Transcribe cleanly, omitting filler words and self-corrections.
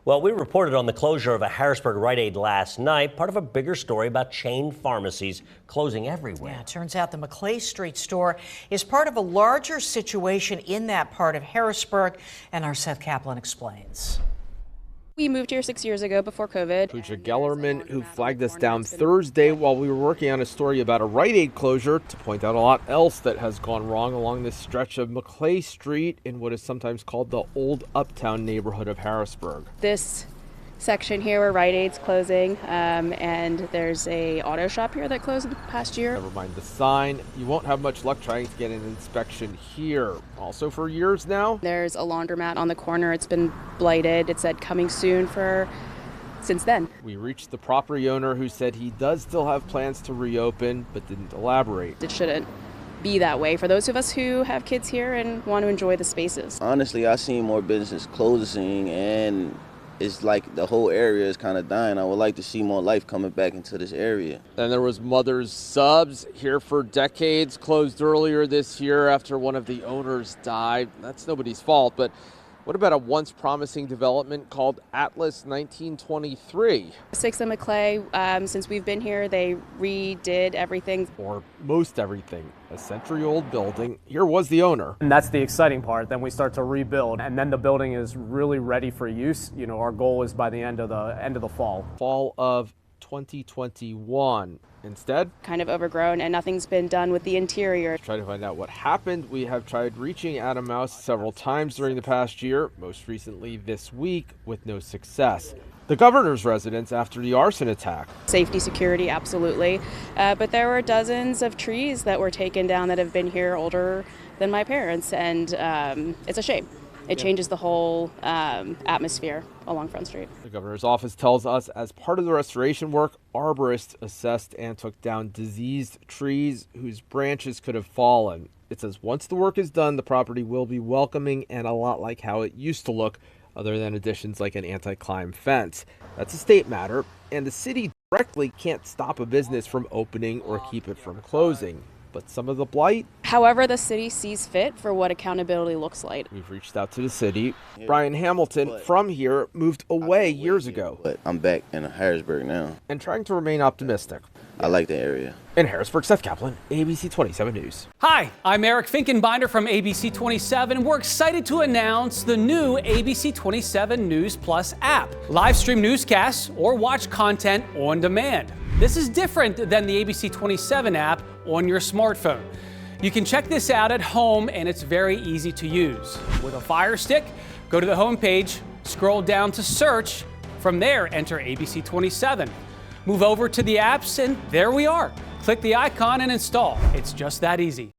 Well, we reported on the closure of a Harrisburg Rite Aid last night, part of a bigger story about chain pharmacies closing everywhere. Yeah, it turns out the Maclay Street store is part of a larger situation in that part of Harrisburg, and our Seth Kaplan explains. We moved here 6 years ago before COVID. Pooja Gellerman, who flagged us down Thursday while we were working on a story about a Rite Aid closure, to point out a lot else that has gone wrong along this stretch of Maclay Street in what is sometimes called the Old Uptown neighborhood of Harrisburg. This section here where Rite Aid's closing, and there's a auto shop here that closed in the past year. Never mind the sign. You won't have much luck trying to get an inspection here. Also for years now. There's a laundromat on the corner. It's been blighted. It said coming soon since then. We reached the property owner, who said he does still have plans to reopen, but didn't elaborate. It shouldn't be that way for those of us who have kids here and want to enjoy the spaces. Honestly, I've seen more businesses closing, and it's like the whole area is kind of dying. I would like to see more life coming back into this area. Then there was Mother's Subs, here for decades, closed earlier this year after one of the owners died. That's nobody's fault, but what about a once promising development called Atlas 1923? 6 and Maclay, since we've been here, they redid everything. Or most everything. A century-old building. Here was the owner. And that's the exciting part. Then we start to rebuild, and then the building is really ready for use. You know, our goal is by the end of the fall. Fall of 2021. Instead, Kind of overgrown, and nothing's been done with the interior. to try to find out what happened, we have tried reaching Adam Mouse several times during the past year, most recently this week, with no success. The governor's residence after the arson attack. Safety, security, absolutely. But there were dozens of trees that were taken down that have been here older than my parents, and it's a shame. It changes the whole atmosphere along Front Street. The governor's office tells us as part of the restoration work, arborists assessed and took down diseased trees whose branches could have fallen. It says once the work is done, the property will be welcoming and a lot like how it used to look, other than additions like an anti-climb fence. That's a state matter, and the city directly can't stop a business from opening or keep it from closing. But some of the blight? However the city sees fit for what accountability looks like. We've reached out to the city. Brian Hamilton, from here, moved away years ago. But I'm back in Harrisburg now. And trying to remain optimistic. I like the area. In Harrisburg, Seth Kaplan, ABC 27 News. Hi, I'm Eric Finkenbinder from ABC 27. We're excited to announce the new ABC 27 News Plus app. Live stream newscasts or watch content on demand. This is different than the ABC 27 app on your smartphone. You can check this out at home, and it's very easy to use. With a Fire Stick, go to the homepage, scroll down to search. From there, enter ABC 27. Move over to the apps, and there we are. Click the icon and install. It's just that easy.